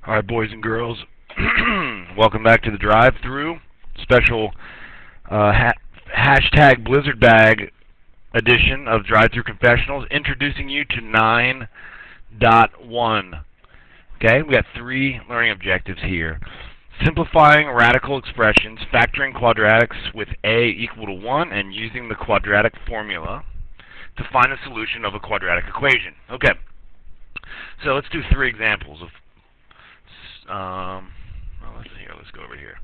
All right, boys and girls, welcome back to the drive-through special hashtag Blizzard Bag edition of Drive-Through Confessionals, introducing you to 9.1. Okay, we got 3 learning objectives here. Simplifying radical expressions, factoring quadratics with a equal to 1, and using the quadratic formula to find the solution of a quadratic equation. Okay, so let's do 3 examples of let's go over here.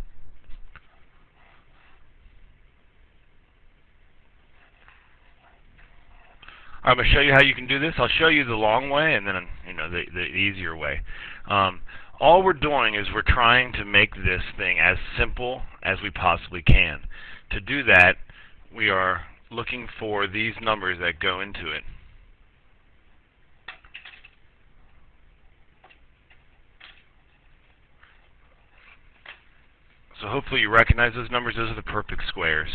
I'm going to show you how you can do this. I'll show you the long way and then the easier way. All we're doing is we're trying to make this thing as simple as we possibly can. To do that, we are looking for these numbers that go into it. So hopefully you recognize those numbers. Those are the perfect squares.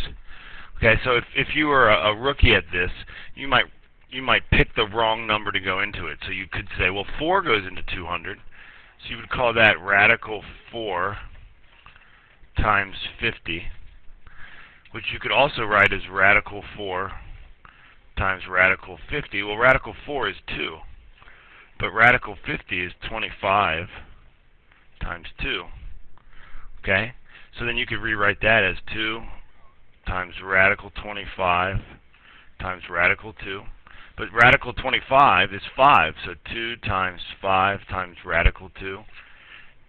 Okay, so if you were a rookie at this, you might pick the wrong number to go into it. So you could say, well, 4 goes into 200. So you would call that radical 4 times 50, which you could also write as radical 4 times radical 50. Well, radical 4 is 2, but radical 50 is 25 times 2. Okay? So then you could rewrite that as 2 times radical 25 times radical 2. But radical 25 is 5, so 2 times 5 times radical 2,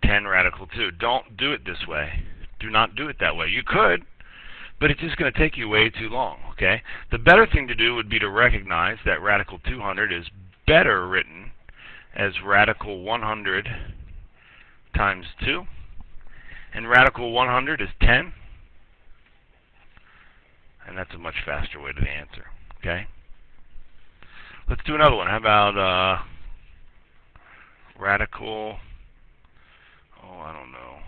10 radical 2. Don't do it this way. Do not do it that way. You could, but it's just going to take you way too long, okay? The better thing to do would be to recognize that radical 200 is better written as radical 100 times 2. And radical 100 is 10. And that's a much faster way to the answer, okay? Let's do another one. How about radical, I don't know,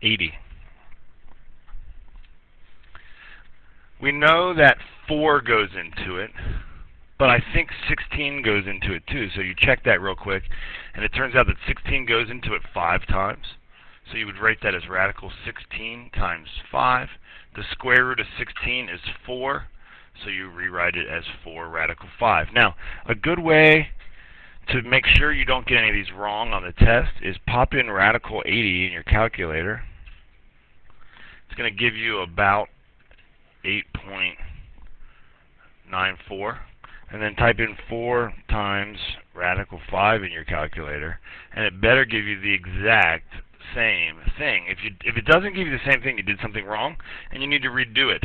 80. We know that 4 goes into it, but I think 16 goes into it too. So you check that real quick, and it turns out that 16 goes into it 5 times. So you would write that as radical 16 times 5. The square root of 16 is 4. So you rewrite it as 4 radical 5. Now, a good way to make sure you don't get any of these wrong on the test is pop in radical 80 in your calculator. It's going to give you about 8.94. And then type in 4 times radical 5 in your calculator. And it better give you the exact same thing. If it doesn't give you the same thing, you did something wrong, and you need to redo it.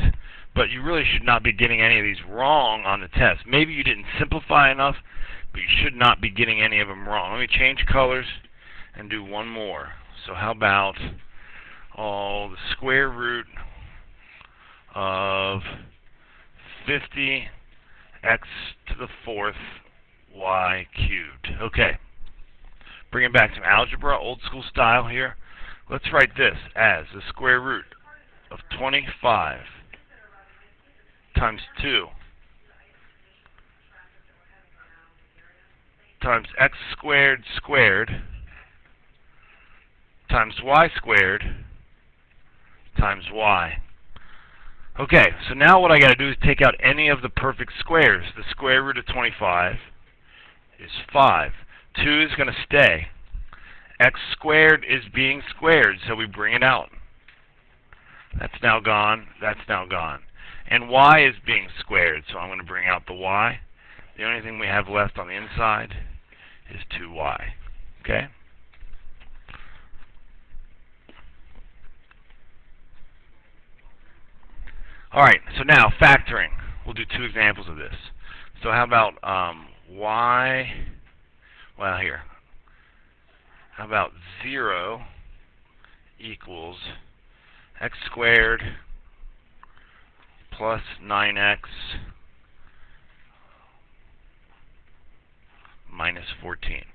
But you really should not be getting any of these wrong on the test. Maybe you didn't simplify enough, but you should not be getting any of them wrong. Let me change colors and do one more. So how about the square root of 50 x to the 4th y cubed. Okay. Bringing back some algebra, old school style here. Let's write this as the square root of 25 times 2 times x squared squared times y squared times y. Okay, so now what I got to do is take out any of the perfect squares. The square root of 25 is 5. 2 is going to stay. X squared is being squared, so we bring it out. That's now gone. That's now gone. And y is being squared, so I'm going to bring out the y. The only thing we have left on the inside is 2y. Okay? Alright, so now factoring. We'll do 2 examples of this. So how about y, well here, how about 0 equals x squared plus 9x minus 14.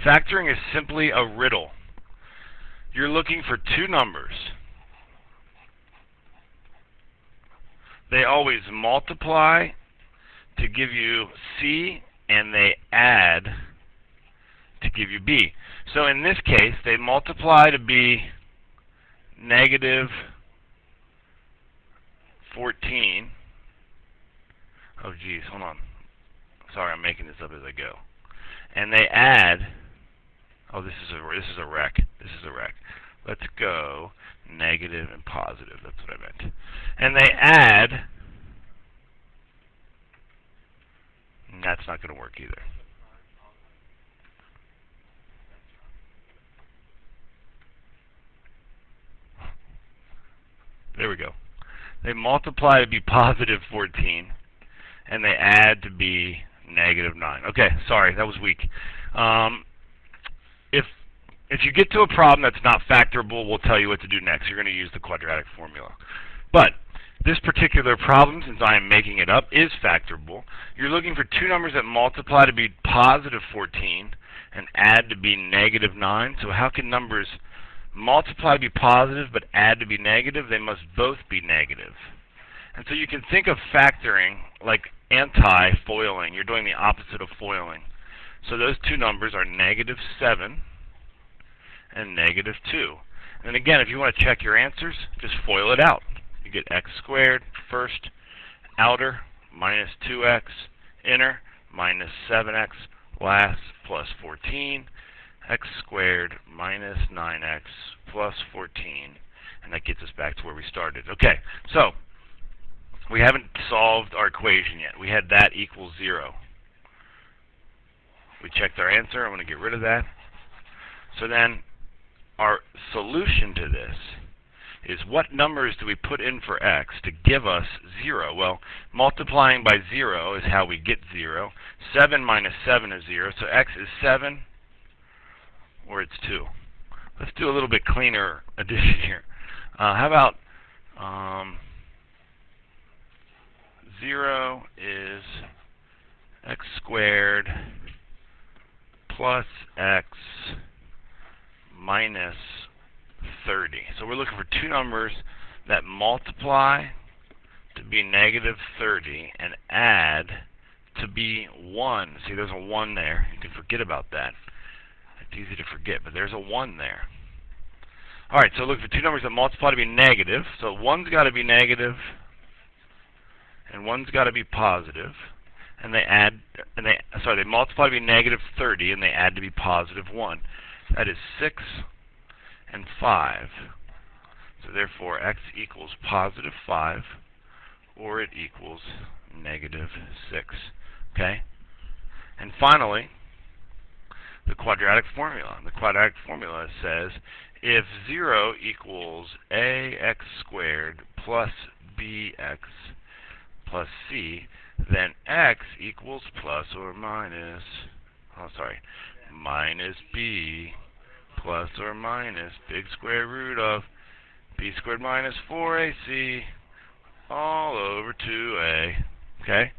Factoring is simply a riddle. You're looking for 2 numbers. They always multiply to give you C, and they add give you b. So in this case, they multiply to be negative 14. Oh, geez, hold on. Sorry, I'm making this up as I go. And they add. Oh, this is a wreck. This is a wreck. Let's go negative and positive. That's what I meant. And they add. That's not going to work either. There we go. They multiply to be positive 14, and they add to be negative 9. Okay, sorry, that was weak. If you get to a problem that's not factorable, we'll tell you what to do next. You're going to use the quadratic formula. But this particular problem, since I am making it up, is factorable. You're looking for two numbers that multiply to be positive 14 and add to be negative 9. So how can numbers multiply to be positive but add to be negative? They must both be negative. And so you can think of factoring like anti-foiling. You're doing the opposite of foiling. So those two numbers are negative 7 and negative 2. And again, if you want to check your answers, just FOIL it out. You get x squared first, outer, minus 2x, inner, minus 7x, last, plus 14, x squared minus 9x plus 14. And that gets us back to where we started. Okay, so we haven't solved our equation yet. We had that equals 0. We checked our answer. I'm going to get rid of that. So then our solution to this is what numbers do we put in for x to give us 0? Well, multiplying by 0 is how we get 0. 7 minus 7 is 0. So x is 7 or it's 2. Let's do a little bit cleaner addition here. How about 0 is x squared plus x minus 30. So we're looking for two numbers that multiply to be negative 30 and add to be 1. See, there's a 1 there. You can forget about that. It's easy to forget, but there's a 1 there. All right, so look for two numbers that multiply to be negative. So one's got to be negative and one's got to be positive. And they multiply to be negative 30 and they add to be positive 1. That is 6 and 5. So therefore, x equals positive 5, or it equals negative 6. Okay? And finally, the quadratic formula. The quadratic formula says if 0 equals ax squared plus bx plus c, then x equals plus or minus, minus b plus or minus big square root of b squared minus 4ac all over 2a. Okay?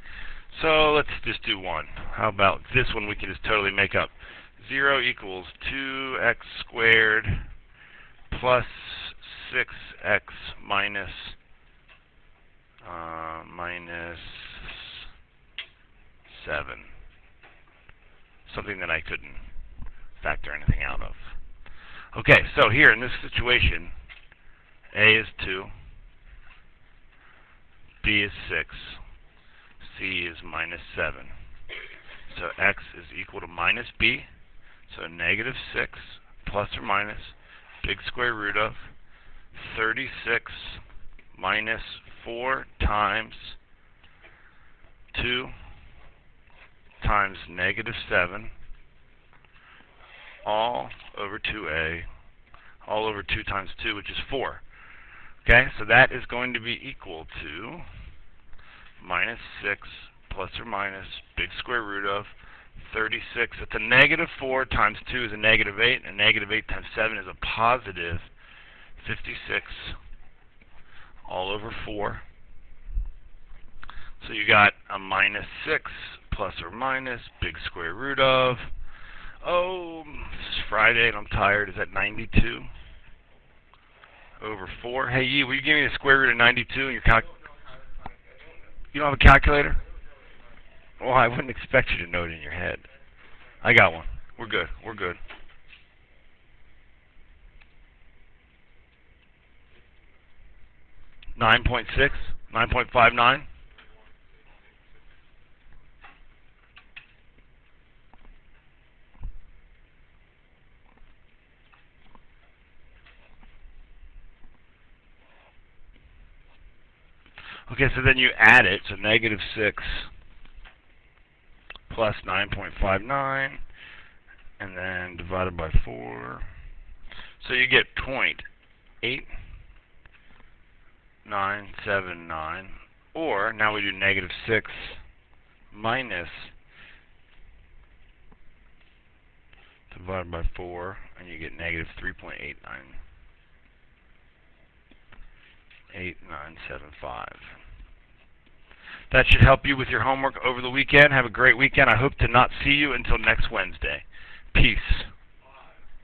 So let's just do one. How about this one we can just totally make up. 0 equals 2x squared plus 6x minus 7. Something that I couldn't factor anything out of. Okay, so here in this situation, a is 2, b is 6, c is minus 7. So x is equal to minus b, so negative 6 plus or minus big square root of 36 minus 4 times 2 times negative 7 all over 2a, all over 2 times 2, which is 4. Okay, so that is going to be equal to minus 6 plus or minus big square root of 36. That's a negative 4 times 2 is a negative 8, and negative 8 times 7 is a positive 56 all over 4. So you got a minus 6 plus or minus big square root of, it's Friday and I'm tired, is that 92 over 4? Hey, Yi, will you give me the square root of 92 in your You don't have a calculator? Well, I wouldn't expect you to know it in your head. I got one. We're good. We're good. $9.6, $9.59. Okay, so then you add it, so negative 6 plus 9.59, and then divided by 4. So you get 0.8979, or now we do negative 6 minus divided by 4, and you get negative 3.8975. That should help you with your homework over the weekend. Have a great weekend. I hope to not see you until next Wednesday. Peace.